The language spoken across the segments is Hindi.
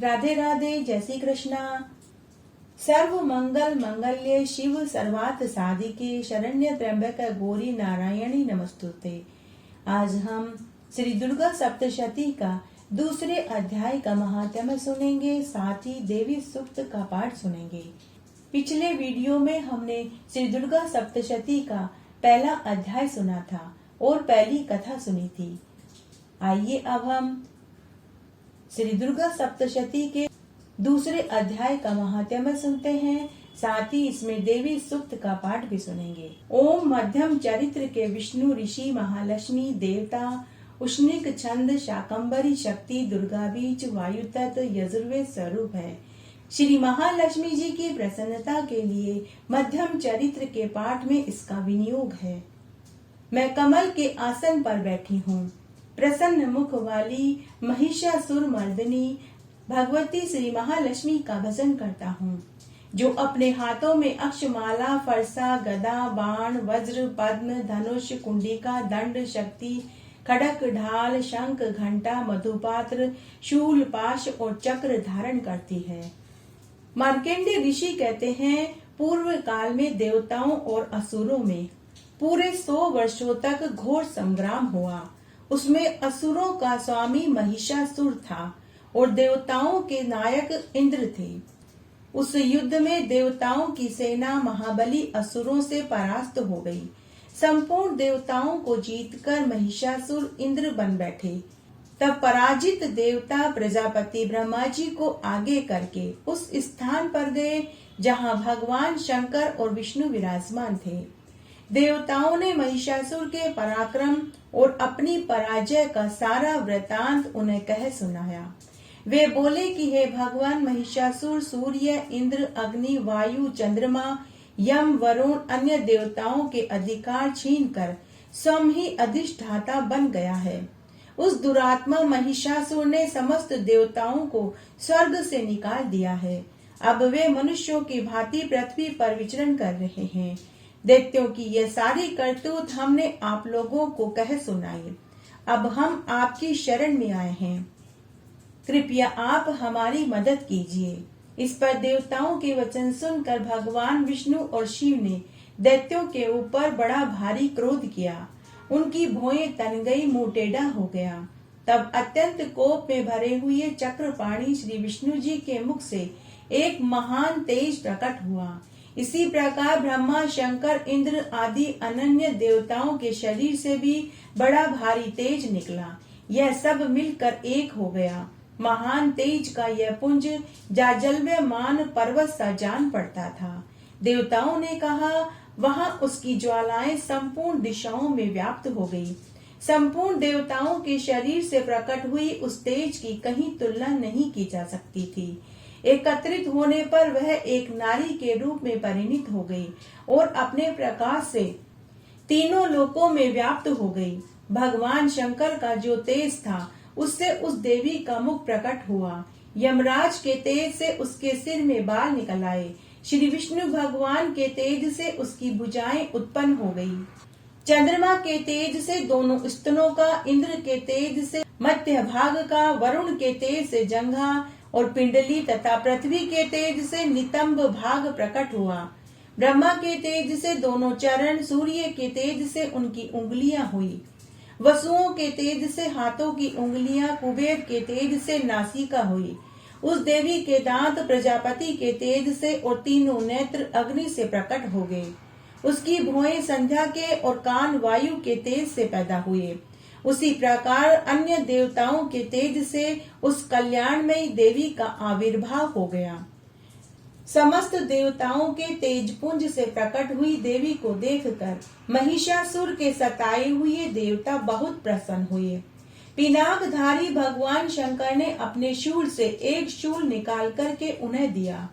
राधे राधे, जय श्री कृष्णा। सर्व मंगल मंगल्ये शिव सर्वार्थ साधिके शरण्य त्र्यंबक गौरी नारायणी नमस्तुते। आज हम श्री दुर्गा सप्तशती का दूसरे अध्याय का महात्म्य सुनेंगे, साथ ही देवी सूक्त का पाठ सुनेंगे। पिछले वीडियो में हमने श्री दुर्गा सप्तशती का पहला अध्याय सुना था और पहली कथा सुनी थी। आइए अब हम श्री दुर्गा सप्तशती के दूसरे अध्याय का महात्म्य सुनते हैं, साथ ही इसमें देवी सूक्त का पाठ भी सुनेंगे। ओम मध्यम चरित्र के विष्णु ऋषि महालक्ष्मी देवता उष्णिक छंद शाकंभरी शक्ति दुर्गा बीज वायु तत्व यजुर्वेद स्वरूप है। श्री महालक्ष्मी जी की प्रसन्नता के लिए मध्यम चरित्र के पाठ में इसका विनियोग है। मैं कमल के आसन पर बैठी हूँ, प्रसन्न मुख वाली महिषासुर मर्दिनी भगवती श्री महालक्ष्मी का भजन करता हूँ, जो अपने हाथों में अक्षमाला फरसा गदा बाण वज्र पद्म धनुष कुंडिका दंड शक्ति खड़क ढाल शंख घंटा मधुपात्र शूल पाश और चक्र धारण करती है। मार्कंडेय ऋषि कहते हैं, पूर्व काल में देवताओं और असुरों में पूरे 100 वर्षों तक घोर संग्राम हुआ। उसमें असुरों का स्वामी महिषासुर था और देवताओं के नायक इंद्र थे। उस युद्ध में देवताओं की सेना महाबली असुरों से परास्त हो गई। संपूर्ण देवताओं को जीतकर महिषासुर इंद्र बन बैठे। तब पराजित देवता प्रजापति ब्रह्मा जी को आगे करके उस स्थान पर गए जहां भगवान शंकर और विष्णु विराजमान थे। देवताओं ने महिषासुर के पराक्रम और अपनी पराजय का सारा वृतांत उन्हें कह सुनाया। वे बोले कि हे भगवान, महिषासुर सूर्य इंद्र अग्नि वायु चंद्रमा यम वरुण अन्य देवताओं के अधिकार छीनकर स्वयं ही अधिष्ठाता बन गया है। उस दुरात्मा महिषासुर ने समस्त देवताओं को स्वर्ग से निकाल दिया है। अब वे मनुष्यों की भांति पृथ्वी पर विचरण कर रहे हैं। दैत्यों की यह सारी करतूत हमने आप लोगों को कह सुनाई। अब हम आपकी शरण में आए हैं, कृपया आप हमारी मदद कीजिए। इस पर देवताओं के वचन सुनकर भगवान विष्णु और शिव ने दैत्यों के ऊपर बड़ा भारी क्रोध किया। उनकी भौहें तन गई, मुंह टेढ़ा हो गया। तब अत्यंत कोप में भरे हुए चक्रपाणी श्री विष्णु जी के मुख से एक महान तेज प्रकट हुआ। इसी प्रकार ब्रह्मा शंकर इंद्र आदि अनन्य देवताओं के शरीर से भी बड़ा भारी तेज निकला। यह सब मिलकर एक हो गया। महान तेज का यह पुंज जाजल्यमान पर्वत सा जान पड़ता था। देवताओं ने कहा, वहां उसकी ज्वालाएं संपूर्ण दिशाओं में व्याप्त हो गई। संपूर्ण देवताओं के शरीर से प्रकट हुई उस तेज की कहीं तुलना नहीं की जा सकती थी। एकत्रित होने पर वह एक नारी के रूप में परिणित हो गई और अपने प्रकाश से तीनों लोकों में व्याप्त हो गई। भगवान शंकर का जो तेज था उससे उस देवी का मुख प्रकट हुआ। यमराज के तेज से उसके सिर में बाल निकल आए। श्री विष्णु भगवान के तेज से उसकी भुजाएं उत्पन्न हो गई। चंद्रमा के तेज से दोनों स्तनों का, इंद्र के तेज से मध्य भाग का, वरुण के तेज से जंघा और पिंडली तथा पृथ्वी के तेज से नितंब भाग प्रकट हुआ। ब्रह्मा के तेज से दोनों चरण, सूर्य के तेज से उनकी उंगलियां हुई, वसुओं के तेज से हाथों की उंगलियां, कुबेर के तेज से नासिका हुई। उस देवी के दांत प्रजापति के तेज से और तीनों नेत्र अग्नि से प्रकट हो गए। उसकी भौहें संध्या के और कान वायु के तेज से पैदा हुए। उसी प्रकार अन्य देवताओं के तेज से उस कल्याणमयी देवी का आविर्भाव हो गया। समस्त देवताओं के तेजपुंज से प्रकट हुई देवी को देखकर महिषासुर के सताए हुए देवता बहुत प्रसन्न हुए। पिनाकधारी भगवान शंकर ने अपने शूल से एक शूल निकाल करके उन्हें दिया।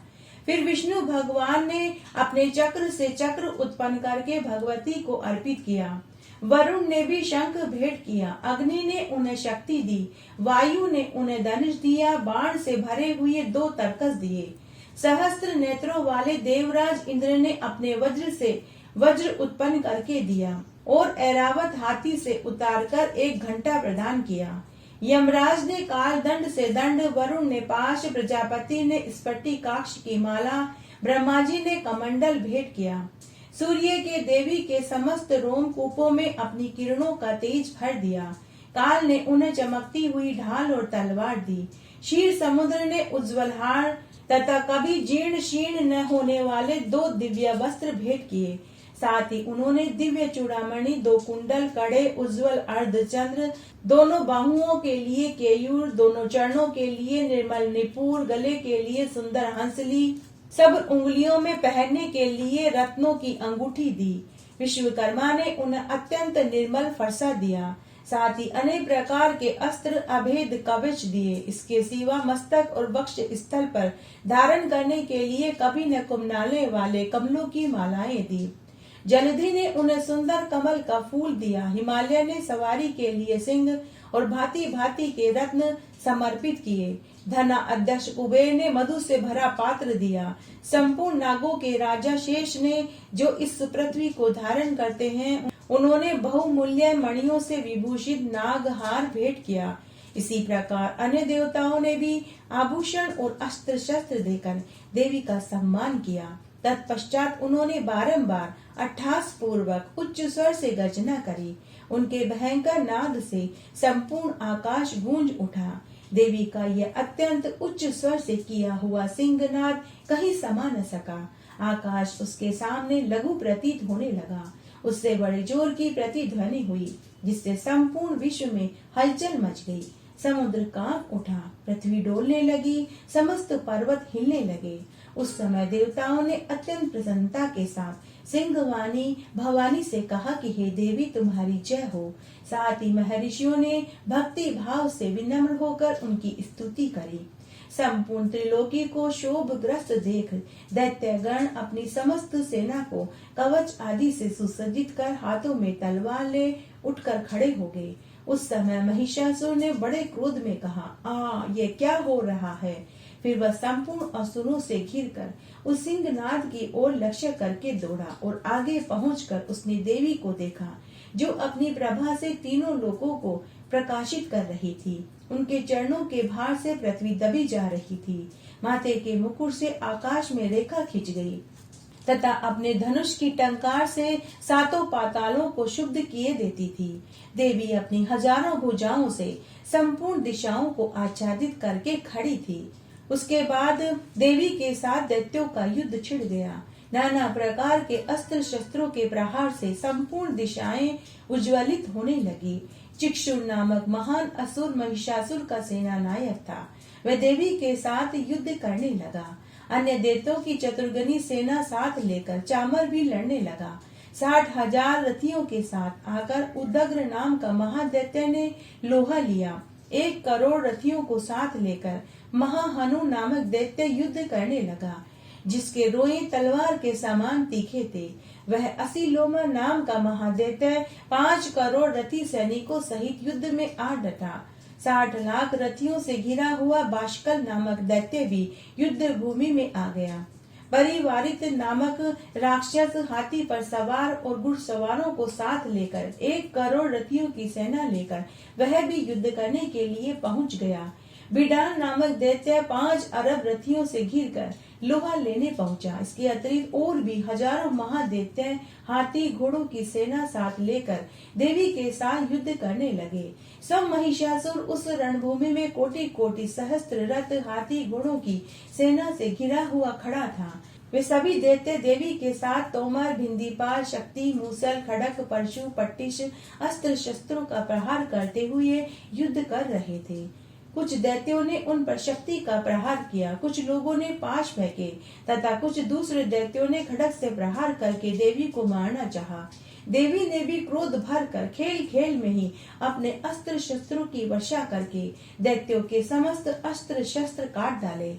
फिर विष्णु भगवान ने अपने चक्र से चक्र उत्पन्न करके भगवती को अर्पित किया। वरुण ने भी शंख भेंट किया। अग्नि ने उन्हें शक्ति दी। वायु ने उन्हें धनुष दिया। बाण से भरे हुए 2 तरकस दिए। सहस्त्र नेत्रों वाले देवराज इंद्र ने अपने वज्र से वज्र उत्पन्न करके दिया और ऐरावत हाथी से उतारकर एक घंटा प्रदान किया। यमराज ने काल दंड से दंड, वरुण ने पाश, प्रजापति ने स्फटिकाक्ष की माला, ब्रह्मा जी ने कमंडल भेंट किया। सूर्य के देवी के समस्त रोमकूपों में अपनी किरणों का तेज भर दिया। काल ने उन्हें चमकती हुई ढाल और तलवार दी। क्षीर समुद्र ने उज्ज्वल हार तथा कभी जीर्ण शीर्ण न होने वाले 2 दिव्य वस्त्र भेंट किए। साथ ही उन्होंने दिव्य चूड़ामणि, 2 कुंडल, कड़े, उज्ज्वल अर्धचंद्र, दोनों बाहुओं के लिए केयूर, दोनों चरणों के लिए निर्मल निपुर, गले के लिए सुंदर हंसली, सब उंगलियों में पहनने के लिए रत्नों की अंगूठी दी। विश्वकर्मा ने उन्हें अत्यंत निर्मल फरसा दिया। साथ ही अनेक प्रकार के अस्त्र, अभेद कवच दिए। इसके सिवा मस्तक और वक्ष स्थल पर धारण करने के लिए कभी न कुमनाले वाले कमलों की मालाएं दी। जलधि ने उन्हें सुंदर कमल का फूल दिया। हिमालय ने सवारी के लिए सिंह और भांति भांति के रत्न समर्पित किए। धना अध्यक्ष कुबेर ने मधु से भरा पात्र दिया। संपूर्ण नागों के राजा शेष ने, जो इस पृथ्वी को धारण करते हैं, उन्होंने बहुमूल्य मणियों से विभूषित नागहार भेंट किया। इसी प्रकार अन्य देवताओं ने भी आभूषण और अस्त्र शस्त्र देकर देवी का सम्मान किया। तत्पश्चात उन्होंने बारंबार अट्ठास पूर्वक उच्च स्वर से गर्जना करी। उनके भयंकर नाद से संपूर्ण आकाश गूंज उठा। देवी का यह अत्यंत उच्च स्वर से किया हुआ सिंहनाद कहीं समा न सका। आकाश उसके सामने लघु प्रतीत होने लगा। उससे बड़े जोर की प्रतिध्वनि हुई, जिससे संपूर्ण विश्व में हलचल मच गई। समुद्र कांप उठा, पृथ्वी डोलने लगी, समस्त पर्वत हिलने लगे। उस समय देवताओं ने अत्यंत प्रसन्नता के साथ सिंहवाणी भवानी से कहा कि हे देवी, तुम्हारी जय हो। साथ ही महर्षियों ने भक्ति भाव से विनम्र होकर उनकी स्तुति करी। संपूर्ण त्रिलोकी को शोभग्रस्त देख दैत्यगण अपनी समस्त सेना को कवच आदि से सुसज्जित कर हाथों में तलवार ले उठकर खड़े हो गए। उस समय महिषासुर ने बड़े क्रोध में कहा, ये क्या हो रहा है? फिर वह संपूर्ण असुरों से घिरकर उस सिंहनाद की ओर लक्ष्य करके दौड़ा और आगे पहुंचकर उसने देवी को देखा, जो अपनी प्रभा से तीनों लोकों को प्रकाशित कर रही थी। उनके चरणों के भार से पृथ्वी दबी जा रही थी। माथे के मुकुट से आकाश में रेखा खिंच गई तथा अपने धनुष की टंकार से 7 पातालों को शुद्ध किए देती थी। देवी अपनी हजारों भुजाओं से संपूर्ण दिशाओं को आच्छादित करके खड़ी थी। उसके बाद देवी के साथ दैत्यों का युद्ध छिड़ गया। नाना प्रकार के अस्त्र शस्त्रों के प्रहार से संपूर्ण दिशाएं उज्ज्वलित होने लगी। चिक्षुर नामक महान असुर महिषासुर का सेना नायक था। वह देवी के साथ युद्ध करने लगा। अन्य दैत्यों की चतुर्गनी सेना साथ लेकर चामर भी लड़ने लगा। 60,000 रथियों के साथ आकर उदग्र नाम का महादैत्य ने लोहा लिया। 1 करोड़ रथियों को साथ लेकर महाहनु नामक दैत्य युद्ध करने लगा, जिसके रोए तलवार के समान तीखे थे। वह असीलोमा नाम का महादैत्य 5 करोड़ रथी सैनिकों सहित युद्ध में आ डटा। 60 लाख रथियों से घिरा हुआ बाष्कल नामक दैत्य भी युद्ध भूमि में आ गया। परिवारित नामक राक्षस हाथी पर सवार और घुड़सवारों को साथ लेकर 1 करोड़ रथियों की सेना लेकर वह भी युद्ध करने के लिए पहुंच गया। बिडान नामक दैत्य 5 अरब रथियों से घिरकर लोहा लेने पहुंचा। इसके अतिरिक्त और भी हजारों महादैत्य हाथी घोड़ों की सेना साथ लेकर देवी के साथ युद्ध करने लगे। सब महिषासुर उस रणभूमि में कोटि कोटि सहस्त्र रथ हाथी घोड़ों की सेना से घिरा हुआ खड़ा था। वे सभी दैत्य देवी के साथ तोमर, भिंदीपाल, शक्ति, मूसल, खड़क, परशु, पट्टिश अस्त्र शस्त्रों का प्रहार करते हुए युद्ध कर रहे थे। कुछ दैत्यों ने उन पर शक्ति का प्रहार किया, कुछ लोगों ने पाश फेंके तथा कुछ दूसरे दैत्यों ने खड़क से प्रहार करके देवी को मारना चाहा। देवी ने भी क्रोध भर कर खेल खेल में ही अपने अस्त्र शस्त्रों की वर्षा करके दैत्यों के समस्त अस्त्र शस्त्र काट डाले।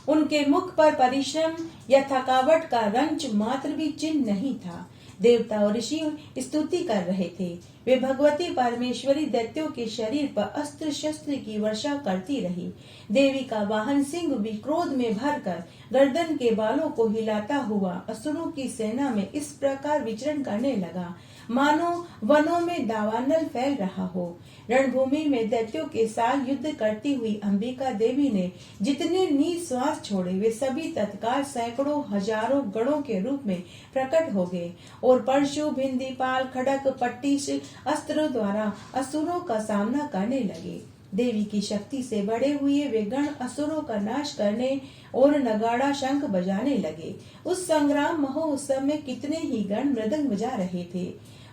उनके मुख पर परिश्रम या थकावट का रंच मात्र भी चिन्ह नहीं था। देवता और ऋषि स्तुति कर रहे थे। वे भगवती परमेश्वरी दैत्यों के शरीर पर अस्त्र शस्त्र की वर्षा करती रही। देवी का वाहन सिंह भी क्रोध में भरकर गर्दन के बालों को हिलाता हुआ असुरों की सेना में इस प्रकार विचरण करने लगा, मानो वनों में दावानल फैल रहा हो। रणभूमि में दैत्यों के साथ युद्ध करती हुई अंबिका देवी ने जितने निश्वास छोड़े वे सभी तत्काल सैकड़ों हजारों गणों के रूप में प्रकट हो गए और परशु, भिंदीपाल, खड़क, पट्टिश अस्त्रों द्वारा असुरों का सामना करने लगे। देवी की शक्ति से बड़े हुए वे गण असुरों का नाश करने और नगाड़ा शंख बजाने लगे। उस संग्राम महोत्सव में कितने ही गण मृदंग बजा रहे थे।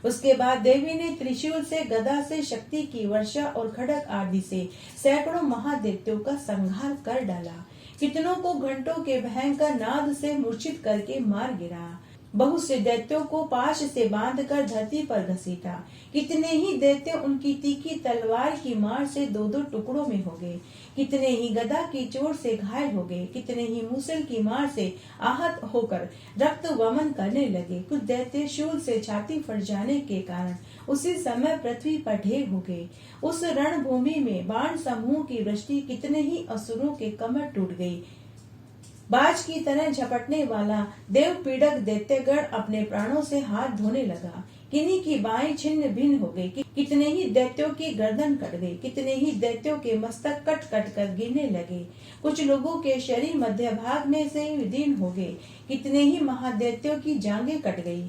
उसके बाद देवी ने त्रिशूल से, गदा से, शक्ति की वर्षा और खड़क आदि से सैकड़ों महादैत्यों का संहार कर डाला। कितनों को घंटों के भयंकर नाद से मूर्छित करके मार गिरा। बहुत से दैत्यों को पाश से बांधकर धरती पर घसीटा। कितने ही दैत्य उनकी तीखी तलवार की मार से दो दो टुकड़ों में हो गए। कितने ही गदा की चोट से घायल हो गए। कितने ही मूसल की मार से आहत होकर रक्त वमन करने लगे। कुछ दैत्य शूल से छाती फट जाने के कारण उसी समय पृथ्वी पर ढेर हो गए। उस रणभूमि में बाण समूह की वृष्टि, कितने ही असुरों के कमर टूट गई। बाज की तरह झपटने वाला देव पीड़क दैत्यगण अपने प्राणों से हाथ धोने लगा। किन्हीं की बाहें छिन्न भिन्न हो गई। कितने ही दैत्यों की गर्दन कट गई। कितने ही दैत्यों के मस्तक कट कट कर गिरने लगे। कुछ लोगों के शरीर मध्य भाग में से विदीर्ण हो गए। कितने ही महादैत्यों की जांघें कट गई।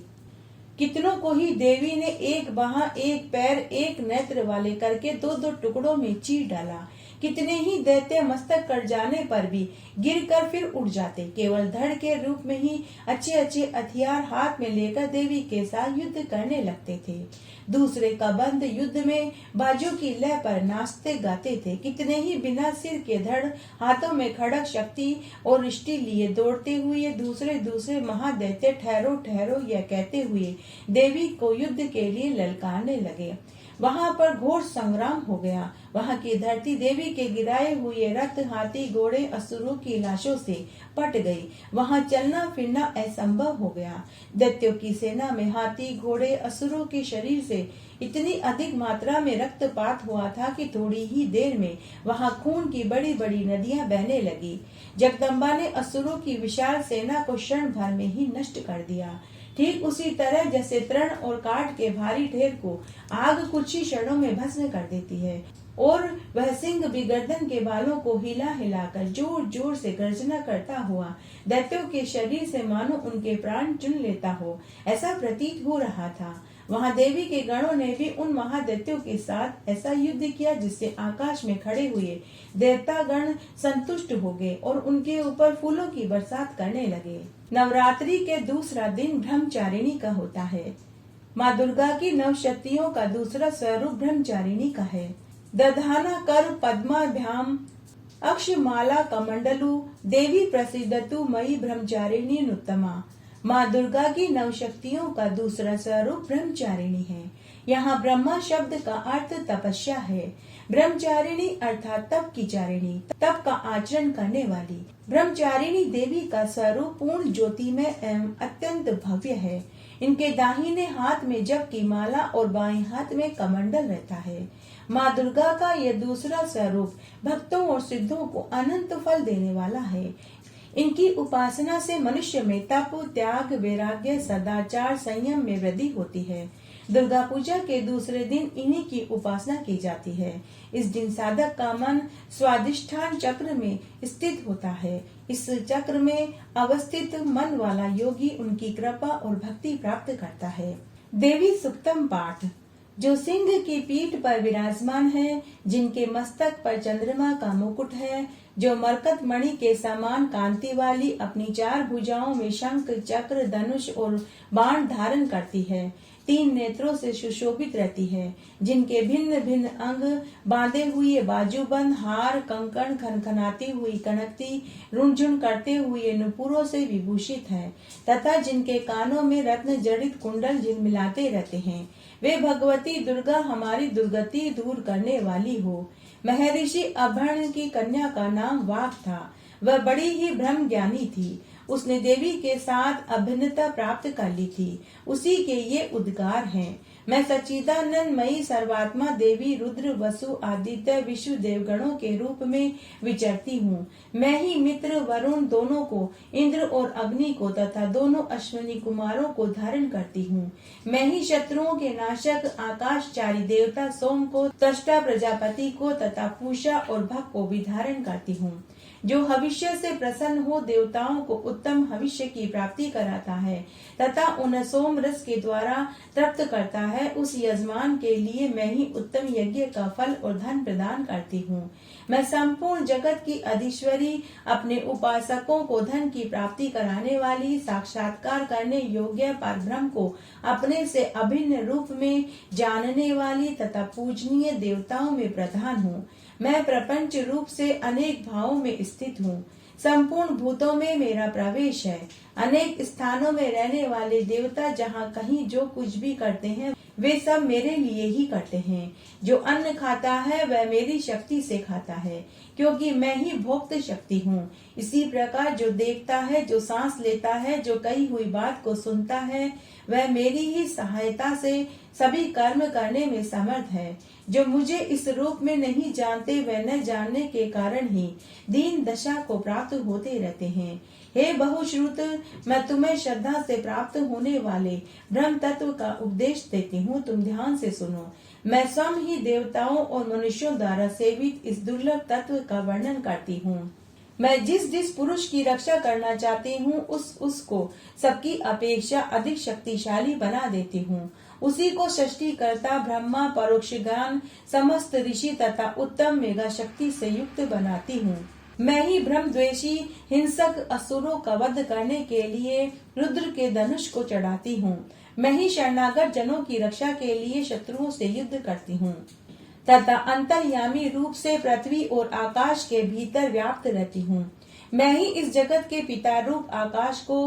कितनों को ही देवी ने एक बाह, एक पैर, एक नेत्र वाले करके दो दो टुकड़ों में चीर डाला। कितने ही दैत्य मस्तक कट जाने पर भी गिरकर फिर उठ जाते। केवल धड़ के रूप में ही अच्छे अच्छे हथियार हाथ में लेकर देवी के साथ युद्ध करने लगते थे। दूसरे का बंद युद्ध में बाजों की लय पर नाचते गाते थे। कितने ही बिना सिर के धड़, हाथों में खड़क, शक्ति और रिष्टि लिए दौड़ते हुए दूसरे महादैत्य ठहरो ठहरो यह कहते हुए देवी को युद्ध के लिए ललकारने लगे। वहां पर घोर संग्राम हो गया। वहां की धरती देवी के गिराए हुए रथ, हाथी, घोड़े, असुरों की लाशों से पट गई। वहां चलना फिरना असंभव हो गया। दैत्यों की सेना में हाथी, घोड़े, असुरों के शरीर से इतनी अधिक मात्रा में रक्तपात हुआ था कि थोड़ी ही देर में वहां खून की बड़ी बड़ी नदियां बहने लगी। जगदम्बा ने असुरों की विशाल सेना को क्षण भर में ही नष्ट कर दिया। ठीक उसी तरह जैसे तृण और काठ के भारी ढेर को आग कुछ ही क्षणों में भस्म कर देती है और वह सिंह भी गर्दन के बालों को हिला हिलाकर जोर जोर से गर्जना करता हुआ दैत्यों के शरीर से मानो उनके प्राण चुन लेता हो, ऐसा प्रतीत हो रहा था। वहां देवी के गणों ने भी उन महादैत्यों के साथ ऐसा युद्ध किया जिससे आकाश में खड़े हुए देवता गण संतुष्ट हो गए और उनके ऊपर फूलों की बरसात करने लगे। नवरात्रि के दूसरा दिन ब्रह्मचारिणी का होता है। माँ दुर्गा की नवशक्तियों का दूसरा स्वरूप ब्रह्मचारिणी का है। दधाना कर पद्माभ्याम अक्षमाला कमंडलु देवी प्रसिद्धतु मई ब्रह्मचारिणी उत्तमा। माँ दुर्गा की नवशक्तियों का दूसरा स्वरूप ब्रह्मचारिणी है। यहाँ ब्रह्मा शब्द का अर्थ तपस्या है। ब्रह्मचारिणी अर्थात तप की चारिणी, तप का आचरण करने वाली। ब्रह्मचारिणी देवी का स्वरूप पूर्ण ज्योतिमय एवं अत्यंत भव्य है। इनके दाहिने हाथ में जप की माला और बाएं हाथ में कमंडल रहता है। माँ दुर्गा का यह दूसरा स्वरूप भक्तों और सिद्धों को अनंत फल देने वाला है। इनकी उपासना से मनुष्य में तप, त्याग, वैराग्य, सदाचार, संयम में वृद्धि होती है। दुर्गा पूजा के दूसरे दिन इन्हीं की उपासना की जाती है। इस दिन साधक का मन स्वाधिष्ठान चक्र में स्थित होता है। इस चक्र में अवस्थित मन वाला योगी उनकी कृपा और भक्ति प्राप्त करता है। देवी सुक्तम पाठ। जो सिंह की पीठ पर विराजमान है, जिनके मस्तक पर चंद्रमा का मुकुट है, जो मरकत मणि के समान कांति वाली अपनी चार भुजाओं में शंख, चक्र, धनुष और बाण धारण करती है, तीन नेत्रों से सुशोभित रहती है, जिनके भिन्न भिन्न अंग बांधे हुए बाजूबंद, हार, कंकण, खनखनाती हुई कनकती, रुनझुन करते हुए नुपुरों से विभूषित है, तथा जिनके कानों में रत्न जड़ित कुंडल झिलमिलाते रहते हैं, वे भगवती दुर्गा हमारी दुर्गति दूर करने वाली हो। महर्षि अभर्ण की कन्या का नाम वाक था। वह बड़ी ही ब्रह्म ज्ञानी थी। उसने देवी के साथ अभिन्नता प्राप्त कर ली थी। उसी के ये उद्गार हैं। मैं सच्चिदानंदमयी सर्वात्मा देवी रुद्र वसु आदित्य विष्णु देवगणों के रूप में विचरती हूँ। मैं ही मित्र वरुण दोनों को, इंद्र और अग्नि को तथा दोनों अश्विनी कुमारों को धारण करती हूँ। मैं ही शत्रुओं के नाशक आकाशचारी देवता सोम को, त्वष्टा प्रजापति को तथा पूषा और भग को भी धारण करती हूँ। जो भविष्य से प्रसन्न हो देवताओं को उत्तम भविष्य की प्राप्ति कराता है तथा उन्हें सोम रस के द्वारा तृप्त करता है, उस यजमान के लिए मैं ही उत्तम यज्ञ का फल और धन प्रदान करती हूँ। मैं संपूर्ण जगत की अधीश्वरी, अपने उपासकों को धन की प्राप्ति कराने वाली, साक्षात्कार करने योग्य परब्रह्म को अपने से अभिन्न रूप में जानने वाली तथा पूजनीय देवताओं में प्रधान हूँ। मैं प्रपंच रूप से अनेक भावों में स्थित हूँ। संपूर्ण भूतों में मेरा प्रवेश है। अनेक स्थानों में रहने वाले देवता जहाँ कहीं जो कुछ भी करते हैं वे सब मेरे लिए ही करते हैं। जो अन्न खाता है वह मेरी शक्ति से खाता है, क्योंकि मैं ही भोक्त शक्ति हूँ। इसी प्रकार जो देखता है, जो सांस लेता है, जो कही हुई बात को सुनता है, वह मेरी ही सहायता से सभी कर्म करने में समर्थ है। जो मुझे इस रूप में नहीं जानते, वह न जानने के कारण ही दीन दशा को प्राप्त होते रहते हैं। हे बहुश्रुत, मैं तुम्हें श्रद्धा से प्राप्त होने वाले ब्रह्म तत्व का उपदेश देती हूँ, तुम ध्यान से सुनो। मैं स्वयं ही देवताओं और मनुष्यों द्वारा सेवित इस दुर्लभ तत्व का वर्णन करती हूँ। मैं जिस पुरुष की रक्षा करना चाहती हूँ उसको सबकी अपेक्षा अधिक शक्तिशाली बना देती हूँ। उसी को सृष्टिकर्ता ब्रह्मा, परोक्ष ज्ञान, समस्त ऋषि तथा उत्तम मेघा शक्ति से युक्त बनाती हूँ। मैं ही ब्रह्मद्वेषी हिंसक असुरों का वध करने के लिए रुद्र के धनुष को चढ़ाती हूँ। मैं ही शरणागत जनों की रक्षा के लिए शत्रुओं से युद्ध करती हूँ तथा अंतर्यामी रूप से पृथ्वी और आकाश के भीतर व्याप्त रहती हूँ। मैं ही इस जगत के पिता रूप आकाश को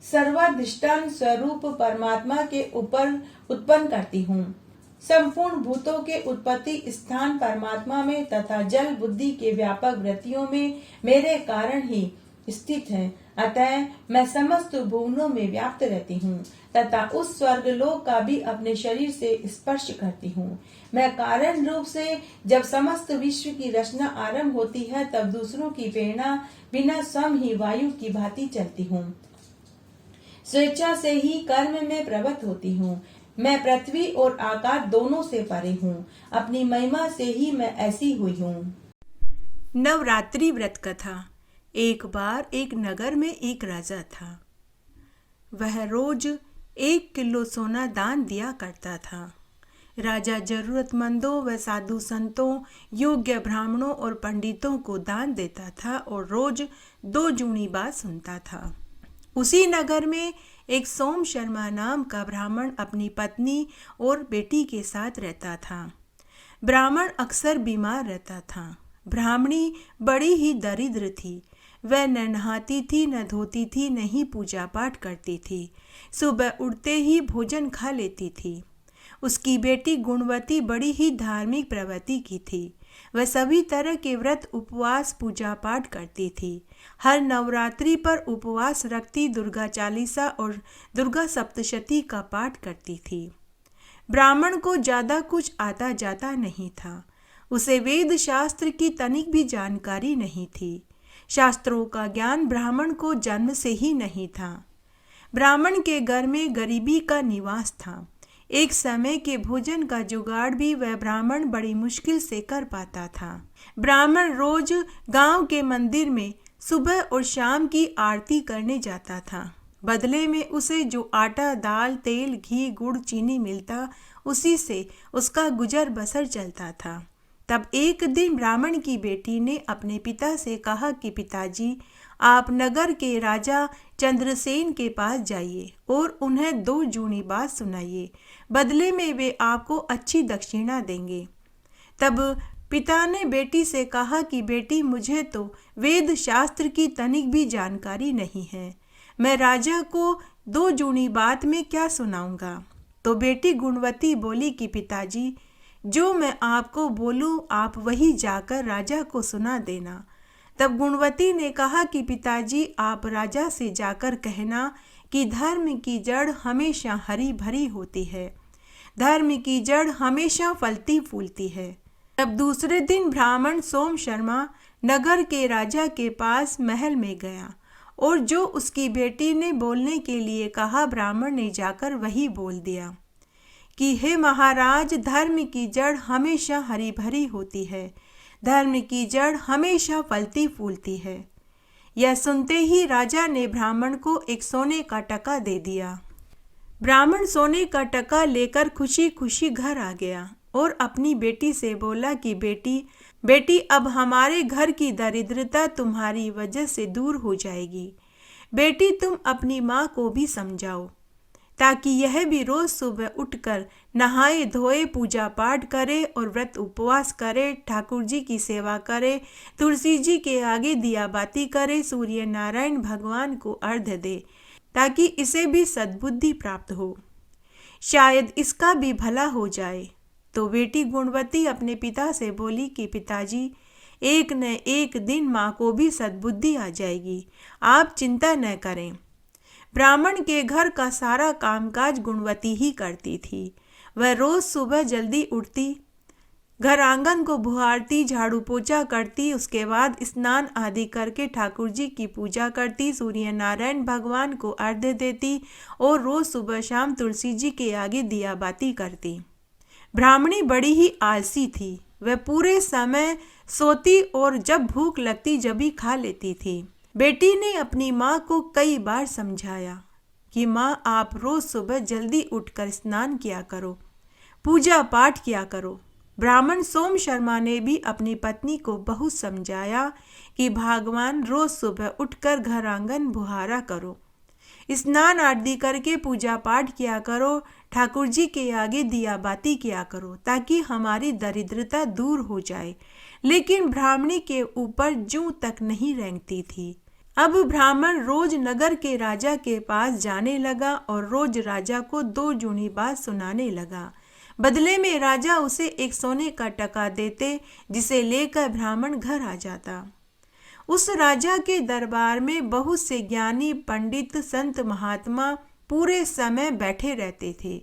सर्वाधिष्ठान स्वरूप परमात्मा के ऊपर उत्पन्न करती हूँ। संपूर्ण भूतों के उत्पत्ति स्थान परमात्मा में तथा जल बुद्धि के व्यापक वृत्तियों में मेरे कारण ही स्थित है। अतः मैं समस्त भुवनों में व्याप्त रहती हूँ तथा उस स्वर्गलोक का भी अपने शरीर से स्पर्श करती हूँ। मैं कारण रूप से जब समस्त विश्व की रचना आरंभ होती है, तब दूसरों की प्रेरणा बिना स्वयं ही वायु की भांति चलती हूँ। स्वेच्छा से ही कर्म में प्रवृत्त होती हूँ। मैं पृथ्वी और आकाश दोनों से परे हूँ। अपनी महिमा से ही मैं ऐसी हुई हूँ। नवरात्रि व्रत कथा। एक बार एक नगर में एक राजा था। वह रोज 1 किलो सोना दान दिया करता था। राजा जरूरतमंदों व साधु संतों, योग्य ब्राह्मणों और पंडितों को दान देता था और रोज 2 जूनी बात सुनता था। उसी नगर में एक सोम शर्मा नाम का ब्राह्मण अपनी पत्नी और बेटी के साथ रहता था। ब्राह्मण अक्सर बीमार रहता था। ब्राह्मणी बड़ी ही दरिद्र थी। वह न नहाती थी, न धोती थी, न ही पूजा पाठ करती थी। सुबह उठते ही भोजन खा लेती थी। उसकी बेटी गुणवती बड़ी ही धार्मिक प्रवृत्ति की थी। वह सभी तरह के व्रत, उपवास, पूजा पाठ करती थी। हर नवरात्रि पर उपवास रखती, दुर्गा चालीसा और दुर्गा सप्तशती का पाठ करती थी। ब्राह्मण को ज्यादा कुछ आता जाता नहीं था। उसे वेद शास्त्र की तनिक भी जानकारी नहीं थी। शास्त्रों का ज्ञान ब्राह्मण को जन्म से ही नहीं था। ब्राह्मण के घर में गरीबी का निवास था। एक समय के भोजन का जुगाड़ भी वह ब्राह्मण बड़ी मुश्किल से कर पाता था। ब्राह्मण रोज गांव के मंदिर में सुबह और शाम की आरती करने जाता था। बदले में उसे जो आटा, दाल, तेल, घी, गुड़, चीनी मिलता, उसी से उसका गुजर बसर चलता था। तब एक दिन ब्राह्मण की बेटी ने अपने पिता से कहा कि पिताजी, आप नगर के राजा चंद्रसेन के पास जाइए और उन्हें 2 जूनी बात सुनाइए। बदले में वे आपको अच्छी दक्षिणा देंगे। तब पिता ने बेटी से कहा कि बेटी, मुझे तो वेद शास्त्र की तनिक भी जानकारी नहीं है। मैं राजा को 2 जूनी बात में क्या सुनाऊंगा। तो बेटी गुणवती बोली कि पिताजी, जो मैं आपको बोलूं आप वही जाकर राजा को सुना देना। तब गुणवती ने कहा कि पिताजी, आप राजा से जाकर कहना कि धर्म की जड़ हमेशा हरी भरी होती है। धर्म की जड़ हमेशा फलती फूलती है। तब दूसरे दिन ब्राह्मण सोम शर्मा नगर के राजा के पास महल में गया और जो उसकी बेटी ने बोलने के लिए कहा ब्राह्मण ने जाकर वही बोल दिया कि हे महाराज, धर्म की जड़ हमेशा हरी भरी होती है, धर्म की जड़ हमेशा फलती फूलती है। यह सुनते ही राजा ने ब्राह्मण को एक सोने का टका दे दिया। ब्राह्मण सोने का टका लेकर खुशी खुशी घर आ गया और अपनी बेटी से बोला कि बेटी अब हमारे घर की दरिद्रता तुम्हारी वजह से दूर हो जाएगी। बेटी तुम अपनी माँ को भी समझाओ ताकि यह भी रोज सुबह उठकर नहाए धोए पूजा पाठ करे और व्रत उपवास करे, ठाकुर जी की सेवा करे, तुलसी जी के आगे दिया बाती करे, सूर्य नारायण भगवान को अर्घ्य दे ताकि इसे भी सद्बुद्धि प्राप्त हो, शायद इसका भी भला हो जाए। तो बेटी गुणवती अपने पिता से बोली कि पिताजी, एक न एक दिन माँ को भी सद्बुद्धि आ जाएगी, आप चिंता न करें। ब्राह्मण के घर का सारा कामकाज गुणवती ही करती थी। वह रोज सुबह जल्दी उठती, घर आंगन को बुहारती, झाड़ू पोछा करती, उसके बाद स्नान आदि करके ठाकुर जी की पूजा करती, सूर्य नारायण भगवान को अर्घ्य देती और रोज सुबह शाम तुलसी जी के आगे दिया बाती करती। ब्राह्मणी बड़ी ही आलसी थी। वह पूरे समय सोती और जब भूख लगती जब ही खा लेती थी। बेटी ने अपनी माँ को कई बार समझाया कि माँ, आप रोज सुबह जल्दी उठकर स्नान किया करो, पूजा पाठ किया करो। ब्राह्मण सोम शर्मा ने भी अपनी पत्नी को बहुत समझाया कि भगवान रोज सुबह उठकर घर आंगन बुहारा करो, स्नान आदि करके पूजा पाठ किया करो, ठाकुर जी के आगे दिया बाती किया करो ताकि हमारी दरिद्रता दूर हो जाए। लेकिन ब्राह्मणी के ऊपर जूं तक नहीं रेंगती थी। अब ब्राह्मण रोज नगर के राजा के पास जाने लगा और रोज राजा को 2 जूनी बात सुनाने लगा। बदले में राजा उसे एक सोने का टका देते जिसे लेकर ब्राह्मण घर आ जाता। उस राजा के दरबार में बहुत से ज्ञानी पंडित संत महात्मा पूरे समय बैठे रहते थे,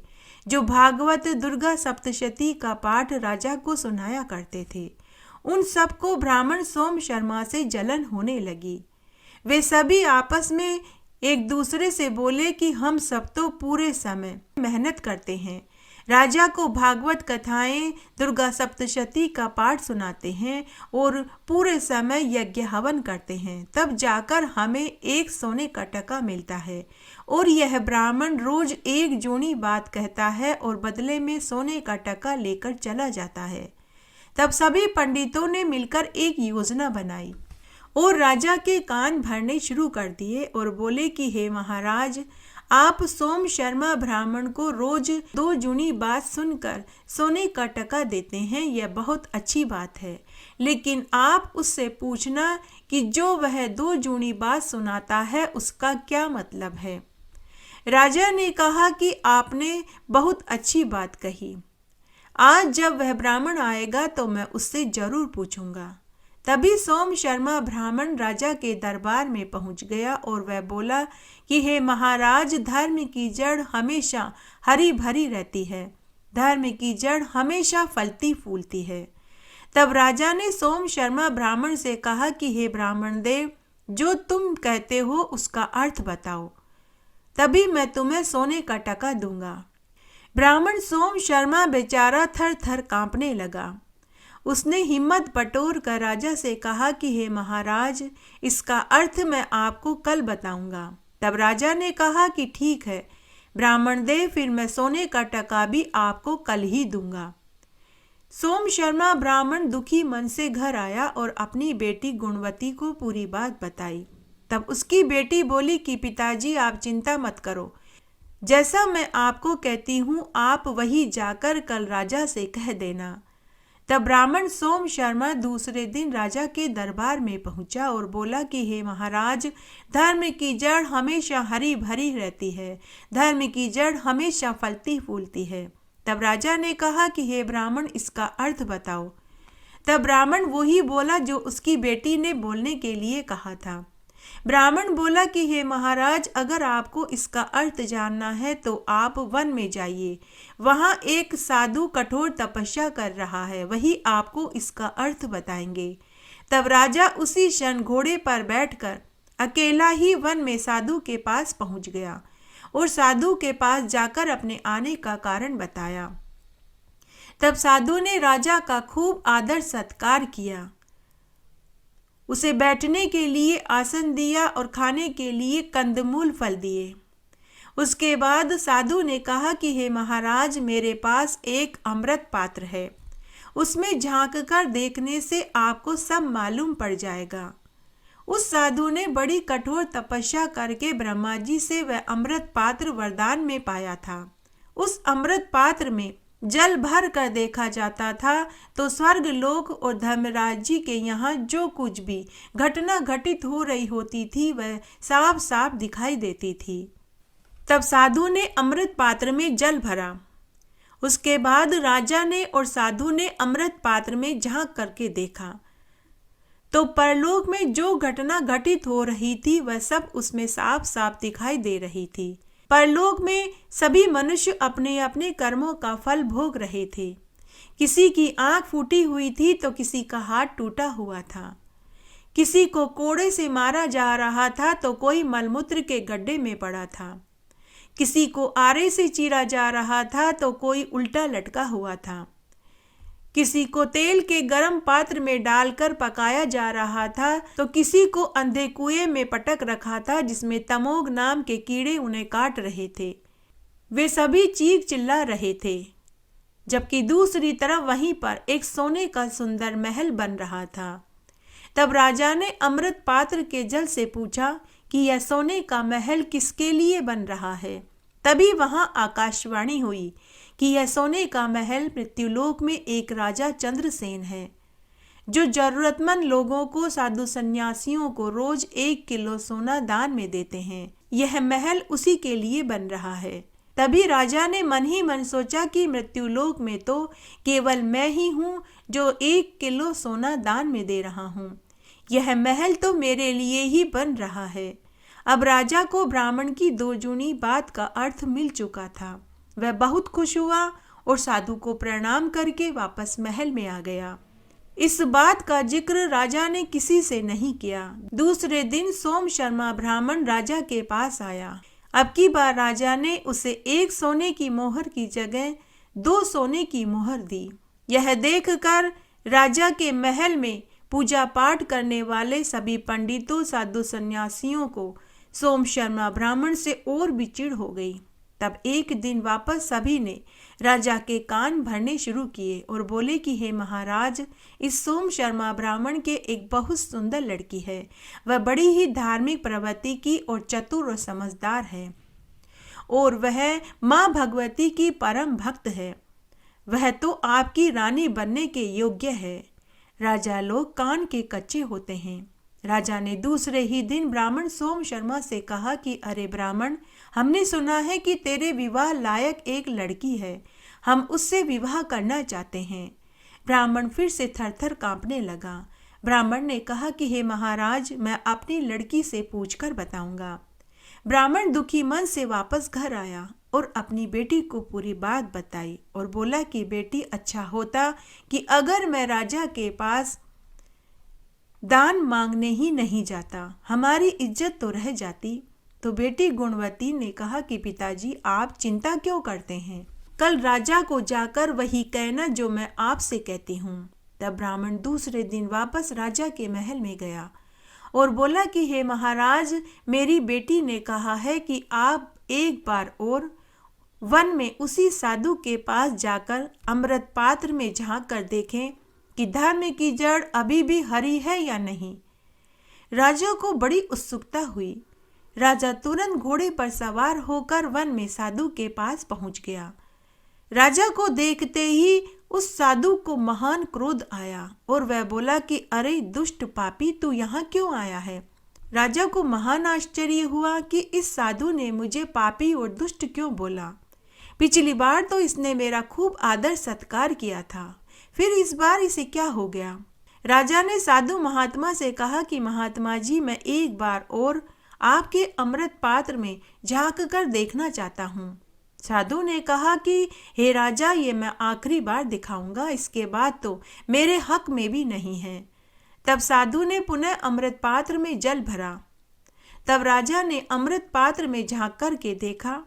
जो भागवत दुर्गा सप्तशती का पाठ राजा को सुनाया करते थे। उन सबको ब्राह्मण सोम शर्मा से जलन होने लगी। वे सभी आपस में एक दूसरे से बोले कि हम सब तो पूरे समय मेहनत करते हैं, राजा को भागवत कथाएं दुर्गा सप्तशती का पाठ सुनाते हैं और पूरे समय यज्ञ हवन करते हैं, तब जाकर हमें एक सोने का टका मिलता है और यह ब्राह्मण रोज 1 जूनी बात कहता है और बदले में सोने का टका लेकर चला जाता है। तब सभी पंडितों ने मिलकर एक योजना बनाई और राजा के कान भरने शुरू कर दिए और बोले कि हे महाराज, आप सोम शर्मा ब्राह्मण को रोज 2 जूनी बात सुनकर सोने का टका देते हैं, यह बहुत अच्छी बात है, लेकिन आप उससे पूछना कि जो वह 2 जूनी बात सुनाता है उसका क्या मतलब है। राजा ने कहा कि आपने बहुत अच्छी बात कही, आज जब वह ब्राह्मण आएगा तो मैं उससे जरूर पूछूंगा। तभी सोम शर्मा ब्राह्मण राजा के दरबार में पहुंच गया और वह बोला कि हे महाराज, धर्म की जड़ हमेशा हरी भरी रहती है, धर्म की जड़ हमेशा फलती फूलती है। तब राजा ने सोम शर्मा ब्राह्मण से कहा कि हे ब्राह्मण देव, जो तुम कहते हो उसका अर्थ बताओ, तभी मैं तुम्हें सोने का टका दूंगा। ब्राह्मण सोम शर्मा बेचारा थर थर कांपने लगा। उसने हिम्मत बटोर कर राजा से कहा कि हे महाराज, इसका अर्थ मैं आपको कल बताऊंगा। तब राजा ने कहा कि ठीक है ब्राह्मण देव, फिर मैं सोने का टका भी आपको कल ही दूंगा। सोम शर्मा ब्राह्मण दुखी मन से घर आया और अपनी बेटी गुणवती को पूरी बात बताई। तब उसकी बेटी बोली कि पिताजी, आप चिंता मत करो, जैसा मैं आपको कहती हूँ आप वही जाकर कल राजा से कह देना। तब ब्राह्मण सोम शर्मा दूसरे दिन राजा के दरबार में पहुंचा और बोला कि हे महाराज, धर्म की जड़ हमेशा हरी भरी रहती है, धर्म की जड़ हमेशा फलती फूलती है। तब राजा ने कहा कि हे ब्राह्मण, इसका अर्थ बताओ। तब ब्राह्मण वही बोला जो उसकी बेटी ने बोलने के लिए कहा था ब्राह्मण बोला कि हे महाराज, अगर आपको इसका अर्थ जानना है तो आप वन में जाइए। वहाँ एक साधु कठोर तपस्या कर रहा है, वही आपको इसका अर्थ बताएंगे। तब राजा उसी क्षण घोड़े पर बैठकर अकेला ही वन में साधु के पास पहुंच गया और साधु के पास जाकर अपने आने का कारण बताया। तब साधु ने राजा का खूब आदर सत्कार किया, उसे बैठने के लिए आसन दिया और खाने के लिए कंदमूल फल दिए। उसके बाद साधु ने कहा कि हे महाराज, मेरे पास एक अमृत पात्र है, उसमें झांक कर देखने से आपको सब मालूम पड़ जाएगा। उस साधु ने बड़ी कठोर तपस्या करके ब्रह्मा जी से वह अमृत पात्र वरदान में पाया था। उस अमृत पात्र में जल भर कर देखा जाता था तो स्वर्ग लोक और धर्मराज जी के यहाँ जो कुछ भी घटना घटित हो रही होती थी वह साफ साफ दिखाई देती थी। तब साधु ने अमृत पात्र में जल भरा। उसके बाद राजा ने और साधु ने अमृत पात्र में झांक करके देखा तो परलोक में जो घटना घटित हो रही थी वह सब उसमें साफ साफ दिखाई दे रही थी। परलोक में सभी मनुष्य अपने अपने कर्मों का फल भोग रहे थे। किसी की आंख फूटी हुई थी तो किसी का हाथ टूटा हुआ था, किसी को कोड़े से मारा जा रहा था तो कोई मलमूत्र के गड्ढे में पड़ा था, किसी को आरे से चीरा जा रहा था तो कोई उल्टा लटका हुआ था, किसी को तेल के गर्म पात्र में डालकर पकाया जा रहा था तो किसी को अंधे कुएं में पटक रखा था जिसमें तमोग नाम के कीड़े उन्हें काट रहे थे। वे सभी चीख चिल्ला रहे थे, जबकि दूसरी तरफ वहीं पर एक सोने का सुंदर महल बन रहा था। तब राजा ने अमृत पात्र के जल से पूछा कि यह सोने का महल किसके लिए बन रहा है। तभी वहां आकाशवाणी हुई कि यह सोने का महल मृत्युलोक में एक राजा चंद्रसेन है, जो जरूरतमंद लोगों को, साधु सन्यासियों को रोज 1 किलो सोना दान में देते हैं। यह महल उसी के लिए बन रहा है। तभी राजा ने मन ही मन सोचा कि मृत्युलोक में तो केवल मैं ही हूँ जो 1 किलो सोना दान में दे रहा हूँ। यह महल तो मेरे लिए ही बन रहा है। अब राजा को ब्राह्मण की दोजूनी बात का अर्थ मिल चुका था। वह बहुत खुश हुआ और साधु को प्रणाम करके वापस महल में आ गया। इस बात का जिक्र राजा ने किसी से नहीं किया। दूसरे दिन सोम शर्मा ब्राह्मण राजा के पास आया। अब की बार राजा ने उसे 1 सोने की मोहर की जगह 2 सोने की मोहर दी। यह देखकर राजा के महल में पूजा पाठ करने वाले सभी पंडितों, साधु सन्यासियों को सोम शर्मा ब्राह्मण से और भी चिढ़ हो गई। तब एक दिन वापस सभी ने राजा के कान भरने शुरू किए और बोले कि हे महाराज, इस सोम शर्मा ब्राह्मण के एक बहुत सुंदर लड़की है। वह बड़ी ही धार्मिक प्रवृत्ति की और चतुर और समझदार है और वह माँ भगवती की परम भक्त है। वह तो आपकी रानी बनने के योग्य है। राजा लोग कान के कच्चे होते हैं। राजा ने दूसरे ही दिन ब्राह्मण सोम शर्मा से कहा कि अरे ब्राह्मण, हमने सुना है कि तेरे विवाह लायक एक लड़की है, हम उससे विवाह करना चाहते हैं। ब्राह्मण फिर से थरथर कांपने लगा। ब्राह्मण ने कहा कि हे महाराज, मैं अपनी लड़की से पूछकर बताऊंगा। ब्राह्मण दुखी मन से वापस घर आया और अपनी बेटी को पूरी बात बताई और बोला कि बेटी, अच्छा होता कि अगर मैं राजा के पास दान मांगने ही नहीं जाता, हमारी इज्जत तो रह जाती। तो बेटी गुणवती ने कहा कि पिताजी, आप चिंता क्यों करते हैं, कल राजा को जाकर वही कहना जो मैं आपसे कहती हूँ। तब ब्राह्मण दूसरे दिन वापस राजा के महल में गया और बोला कि हे महाराज, मेरी बेटी ने कहा है कि आप एक बार और वन में उसी साधु के पास जाकर अमृत पात्र में झांक कर देखें कि धर्म की जड़ अभी भी हरी है या नहीं। राजा को बड़ी उत्सुकता हुई। राजा तुरंत घोड़े पर सवार होकर वन में साधु के पास पहुंच गया। राजा को देखते ही उस साधु को महान क्रोध आया और वह बोला कि अरे दुष्ट पापी, तू यहाँ क्यों आया है। राजा को महान आश्चर्य हुआ कि इस साधु ने मुझे पापी और दुष्ट क्यों बोला। पिछली बार तो इसने मेरा खूब आदर सत्कार किया था, फिर इस बार इसे क्या हो गया। राजा ने साधु महात्मा से कहा कि महात्मा जी, मैं एक बार और आपके अमृत पात्र में झांक कर देखना चाहता हूँ। साधु ने कहा कि हे राजा, ये मैं आखिरी बार दिखाऊंगा, इसके बाद तो मेरे हक में भी नहीं है। तब साधु ने पुनः अमृत पात्र में जल भरा। तब राजा ने अमृत पात्र में झांक कर के देखा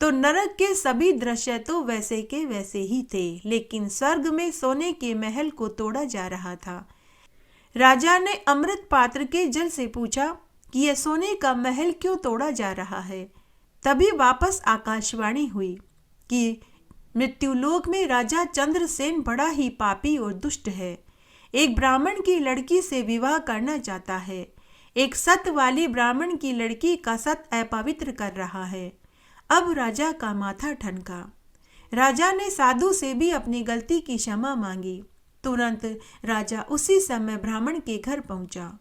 तो नरक के सभी दृश्य तो वैसे के वैसे ही थे, लेकिन स्वर्ग में सोने के महल को तोड़ा जा रहा था। राजा ने अमृत पात्र के जल से पूछा कि यह सोने का महल क्यों तोड़ा जा रहा है। तभी वापस आकाशवाणी हुई कि मृत्युलोक में राजा चंद्रसेन बड़ा ही पापी और दुष्ट है। एक ब्राह्मण की लड़की से विवाह करना चाहता है। एक सत वाली ब्राह्मण की लड़की का सत अपवित्र कर रहा है। अब राजा का माथा ठनका। राजा ने साधु से भी अपनी गलती की क्षमा मांगी। तुरंत राजा उसी समय ब्राह्मण के घर पहुंचा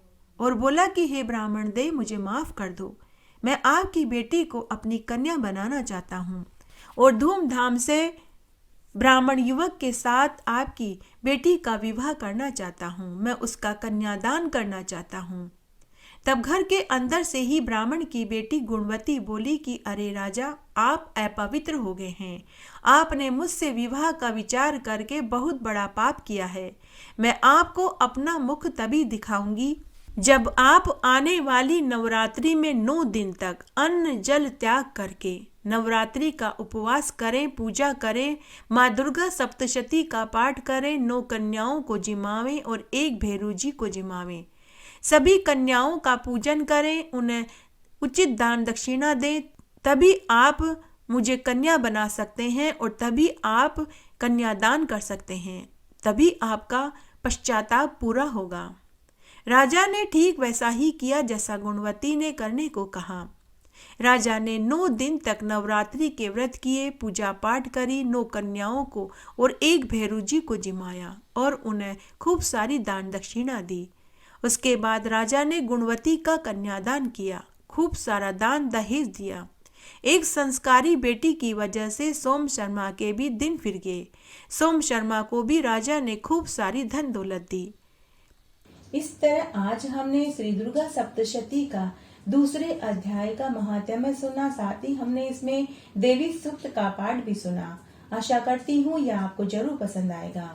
और बोला कि हे ब्राह्मण देव, मुझे माफ कर दो, मैं आपकी बेटी को अपनी कन्या बनाना चाहता हूँ और धूमधाम से ब्राह्मण युवक के साथ आपकी बेटी का विवाह करना चाहता हूँ। मैं उसका कन्यादान करना चाहता हूँ। तब घर के अंदर से ही ब्राह्मण की बेटी गुणवती बोली कि अरे राजा, आप अपवित्र हो गए हैं। आपने मुझसे विवाह का विचार करके बहुत बड़ा पाप किया है। मैं आपको अपना मुख तभी दिखाऊंगी जब आप आने वाली नवरात्रि में 9 दिन तक अन्न जल त्याग करके नवरात्रि का उपवास करें, पूजा करें, माँ दुर्गा सप्तशती का पाठ करें, 9 कन्याओं को जिमावें और एक भैरू जी को जिमावें। सभी कन्याओं का पूजन करें, उन्हें उचित दान दक्षिणा दें, तभी आप मुझे कन्या बना सकते हैं और तभी आप कन्यादान कर सकते हैं, तभी आपका पश्चाताप पूरा होगा। राजा ने ठीक वैसा ही किया जैसा गुणवती ने करने को कहा। राजा ने 9 दिन तक नवरात्रि के व्रत किए, पूजा पाठ करी, 9 कन्याओं को और एक भैरू जी को जिमाया और उन्हें खूब सारी दान दक्षिणा दी। उसके बाद राजा ने गुणवती का कन्यादान किया, खूब सारा दान दहेज दिया। एक संस्कारी बेटी की वजह से सोम शर्मा के भी दिन फिर गए। सोम शर्मा को भी राजा ने खूब सारी धन दौलत दी। इस तरह आज हमने श्री दुर्गा सप्तशती का दूसरे अध्याय का महात्म्य सुना, साथ ही हमने इसमें देवी सूक्त का पाठ भी सुना। आशा करती हूँ यह आपको जरूर पसंद आएगा।